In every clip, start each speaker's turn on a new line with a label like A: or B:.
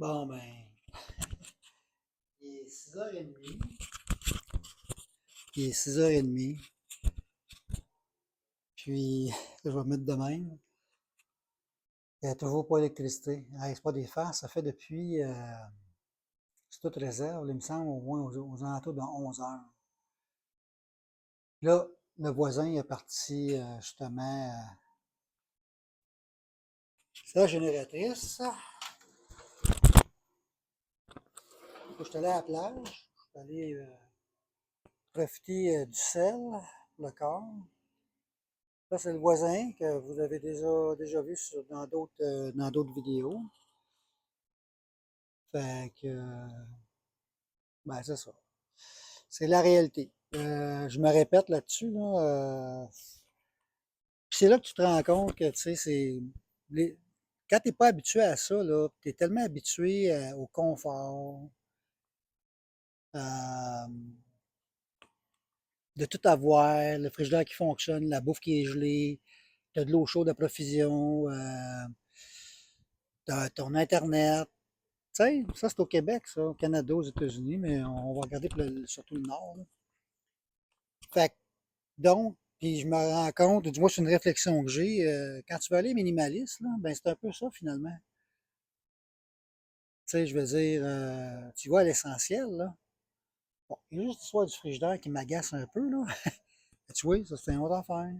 A: Bon, ben, il est 6h30. Il est 6h30. Puis, je vais mettre de même. Il n'y a toujours pas d'électricité. C'est pas des farces. Ça fait depuis, c'est toute réserve, il me semble, au moins aux alentours de 11 heures. Là, le voisin est parti, justement, sa génératrice. Je suis allé à la plage. Je suis allé profiter du sel, le corps. Ça, c'est le voisin que vous avez déjà vu dans d'autres vidéos. Fait que, ben, c'est ça. C'est la réalité. Je me répète là-dessus, là. Puis c'est là que tu te rends compte que, tu sais, quand t'es pas habitué à ça, là, t'es tellement habitué au confort, euh, de tout avoir, le frigidaire qui fonctionne, la bouffe qui est gelée, t'as de l'eau chaude à profusion, t'as ton Internet. Tu sais, ça c'est au Québec, ça, au Canada, aux États-Unis, mais on va regarder surtout le Nord, là. Fait que, donc, puis je me rends compte, du moins c'est une réflexion que j'ai, quand tu veux aller minimaliste, là, ben c'est un peu ça finalement. Tu sais, je veux dire, tu vois à l'essentiel, là. Bon, il y a juste l'histoire du frigidaire qui m'agace un peu, là. Tu vois, ça c'est une autre affaire.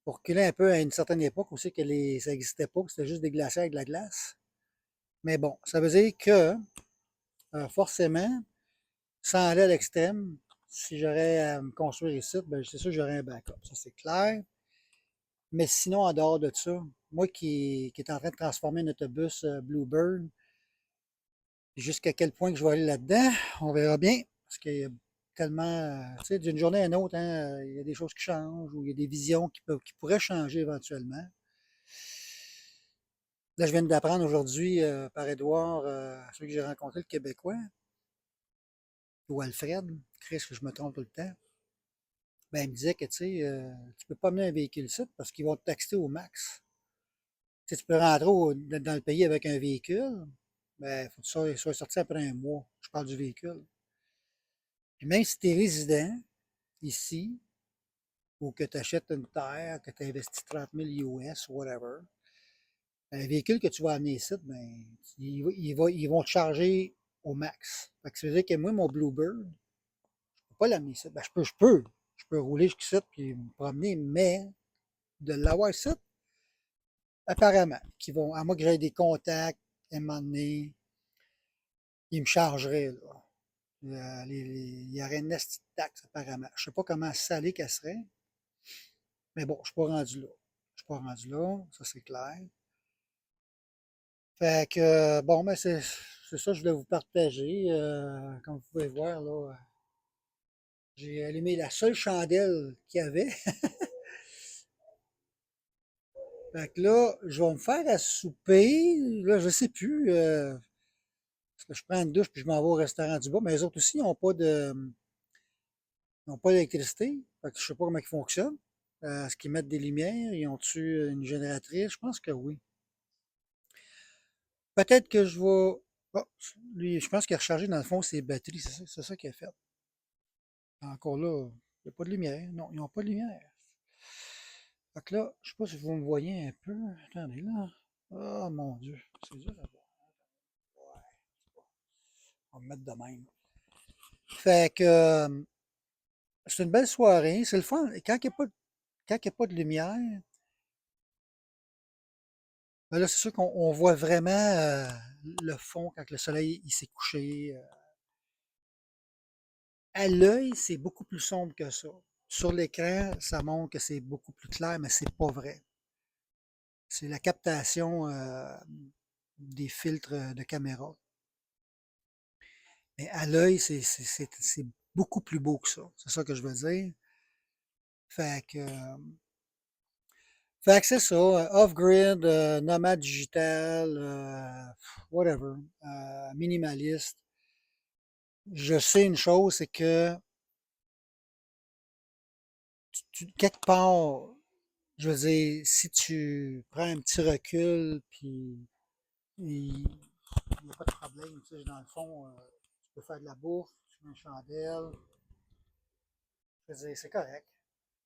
A: Pour reculer un peu à une certaine époque aussi que ça n'existait pas, que c'était juste des glaciers avec de la glace. Mais bon, ça veut dire que, forcément, sans aller à l'extrême, si j'aurais à me construire ici, ben c'est sûr que j'aurais un backup, ça c'est clair. Mais sinon, en dehors de ça, moi qui est en train de transformer un autobus Bluebird, jusqu'à quel point que je vais aller là-dedans, on verra bien. Parce qu'il y a tellement, tu sais, d'une journée à une autre, hein, il y a des choses qui changent ou il y a des visions qui pourraient changer éventuellement. Là, je viens d'apprendre aujourd'hui par Édouard, celui que j'ai rencontré, le Québécois, ou Alfred, Chris, que je me trompe tout le temps. Ben, il me disait que tu peux pas amener un véhicule ici parce qu'ils vont te taxer au max. Tu sais, tu peux rentrer dans le pays avec un véhicule, ben, faut que tu sois sorti après un mois. Je parle du véhicule. Puis même si tu es résident ici, ou que tu achètes une terre, que tu investis 30 000 US, whatever, un véhicule que tu vas amener ici, ben, ils vont te charger au max. Fait que ça veut dire que moi, mon Bluebird, je peux pas l'amener ici. Ben, je peux rouler jusqu'ici puis me promener, mais de l'avoir ici, apparemment, à moins que j'aie des contacts, à un moment donné, ils me chargeraient, là. Il y aurait une petite taxe, apparemment. Je sais pas comment salée qu'elle serait, mais bon, je suis pas rendu là. Je suis pas rendu là, ça c'est clair. Fait que, bon, ben c'est ça que je voulais vous partager. Comme vous pouvez voir, là, j'ai allumé la seule chandelle qu'il y avait. Fait que là, je vais me faire à souper. Là, je sais plus. Parce que je prends une douche puis je m'en vais au restaurant du bas. Mais les autres aussi, ils n'ont pas d'électricité. Fait que je sais pas comment ils fonctionnent. Est-ce qu'ils mettent des lumières? Ils ont-tu une génératrice? Je pense que oui. Peut-être que je vais. Oh, lui, je pense qu'il a rechargé dans le fond ses batteries. C'est ça qu'il a fait. Encore là, il n'y a pas de lumière. Non, ils n'ont pas de lumière. Fait que là, je sais pas si vous me voyez un peu. Attendez là. Oh mon Dieu, c'est dur à voir. Ouais, on va me mettre de même. Fait que c'est une belle soirée. C'est le fun. Quand il n'y a pas de lumière, ben là, c'est sûr qu'on voit vraiment le fond quand le soleil il s'est couché. À l'œil, c'est beaucoup plus sombre que ça. Sur l'écran, ça montre que c'est beaucoup plus clair, mais c'est pas vrai. C'est la captation des filtres de caméra. Mais à l'œil, c'est beaucoup plus beau que ça. C'est ça que je veux dire. Fait que, c'est ça. Off-grid, nomade digital, whatever. Minimaliste. Je sais une chose, c'est que quelque part, je veux dire, si tu prends un petit recul, puis Il n'y a pas de problème. Tu sais, dans le fond, tu peux faire de la bouffe, tu mets une chandelle. Je veux dire, c'est correct.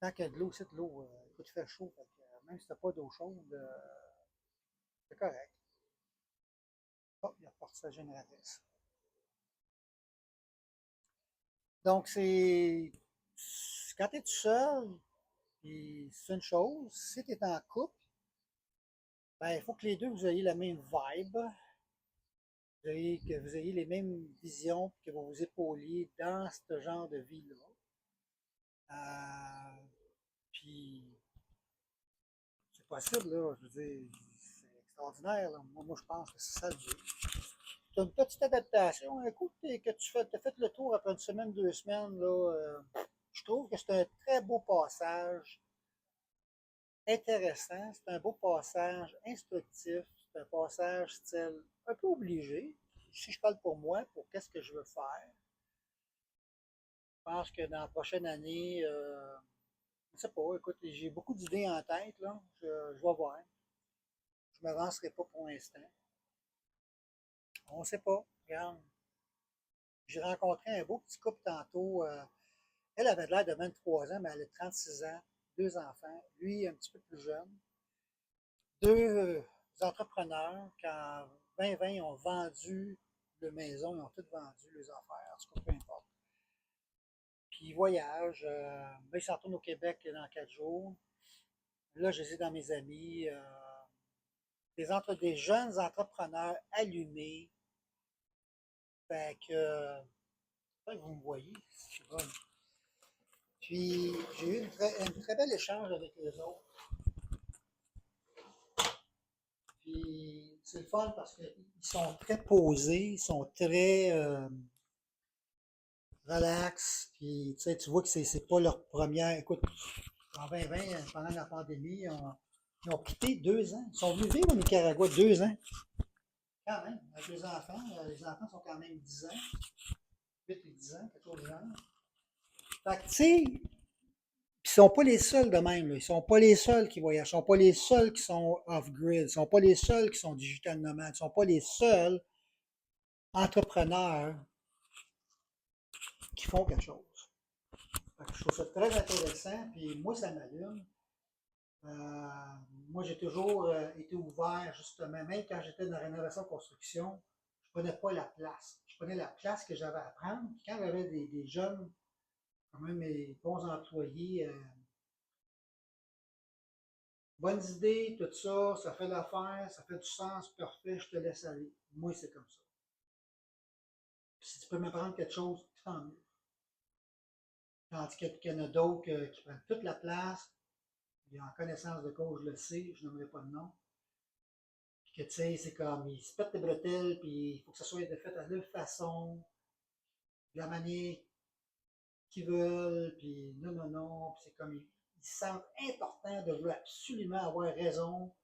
A: Tant qu'il y a de l'eau, c'est de l'eau. Écoute, il fait chaud. Fait que, même si tu n'as pas d'eau chaude, c'est correct. Oh, il reporte sa génératrice. Donc, quand tu es tout seul, c'est une chose. Si tu es en couple, ben, il faut que les deux vous ayez la même vibe, que vous ayez les mêmes visions, que vous vous épauliez dans ce genre de vie-là. Puis, c'est possible, là. Je veux dire, c'est extraordinaire, là. Moi, je pense que c'est ça le but. Tu as une petite adaptation. Écoute, que tu as fait le tour après une semaine, 2 semaines, là, je trouve que c'est un très beau passage, intéressant. C'est un beau passage instructif. C'est un passage style un peu obligé. Si je parle pour moi, pour qu'est-ce que je veux faire, je pense que dans la prochaine année, je ne sais pas, écoute, j'ai beaucoup d'idées en tête, là. Je vais voir. Je ne m'avancerai pas pour l'instant. On ne sait pas. Regarde, j'ai rencontré un beau petit couple tantôt. Elle avait l'air de 23 ans, mais elle a 36 ans, 2 enfants. Lui, un petit peu plus jeune. Deux entrepreneurs qui, en 2020, ils ont vendu le maison, ils ont tout vendu, les affaires, en tout cas, peu importe. Puis ils voyagent. Ils s'en retournent au Québec dans 4 jours. Là, je les ai dans mes amis. Des jeunes entrepreneurs allumés. Fait que, vous me voyez, c'est bon. Puis, j'ai eu un très bel échange avec les autres. Puis, c'est le fun parce qu'ils sont très posés, ils sont très relax. Puis, tu vois que c'est pas leur première. Écoute, en 2020, pendant la pandémie, ils ont quitté 2 ans. Ils sont venus vivre au Nicaragua 2 ans. Quand même, avec les enfants. Les enfants sont quand même 10 ans, 8 et 10 ans, quelque chose de genre. Fait que, tu sais, ils ne sont pas les seuls de même. Là. Ils ne sont pas les seuls qui voyagent. Ils ne sont pas les seuls qui sont off-grid. Ils ne sont pas les seuls qui sont digital nomades. Ils ne sont pas les seuls entrepreneurs qui font quelque chose. Je trouve ça très intéressant. Puis moi, ça m'allume. Euh, Moi, j'ai toujours été ouvert, justement, même quand j'étais dans la rénovation construction, je ne prenais pas la place. Je prenais la place que j'avais à prendre. Puis quand j'avais des jeunes, quand même mes bons employés, bonnes idées, tout ça, ça fait l'affaire, ça fait du sens, parfait, je te laisse aller. Moi, c'est comme ça. Puis si tu peux m'apprendre quelque chose, tant mieux. Tandis qu'il y en a d'autres qui prennent toute la place, et en connaissance de cause, je le sais, je n'aimerais pas de nom. Puis que tu sais, c'est comme, ils se pètent les bretelles, puis il faut que ça soit fait à leur façon, de la manière qu'ils veulent, puis non, non, non, puis c'est comme, ils se sentent importants de vouloir absolument avoir raison.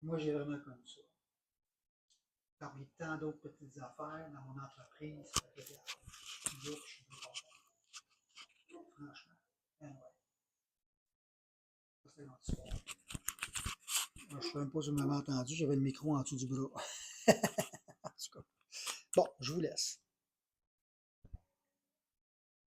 A: Moi, j'ai vraiment comme ça. Parmi tant d'autres petites affaires dans mon entreprise, ça fait que je suis bien content. Franchement. Anyway, ça c'est une autre histoire. Je ne sais même pas si vous m'avez entendu, j'avais le micro en dessous du bras. En tout cas. Bon, je vous laisse.